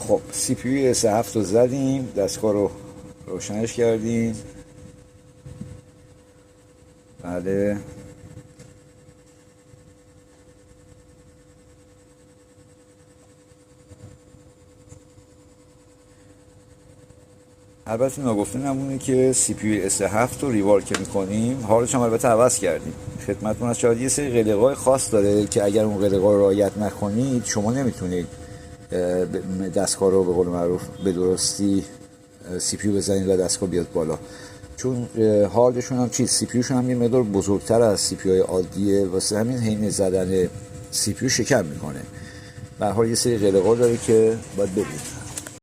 خب سی پی یو S7 رو زدیم، دستگاه رو روشنش کردیم. بله البته ناگفته نمونه که سی پی یو S7 رو ریوال که میکنیم حالش هم البته عوض کردیم خدمتتون. از شاید یه سری قلقای خاص داره که اگر اون قلقا رو رعایت نکنید شما نمیتونید دستگاه رو به قول معروف به درستی سی پی یو بزنید و دستگاه بیاد بالا، چون هاردشون هم سی پی یوشون هم یه مقدار بزرگتر از سی پی یو عادیه، واسه همین حین زدن سی پی یو شکم میکنه. به هر حال یه سری قلقا داره که باید ببینید.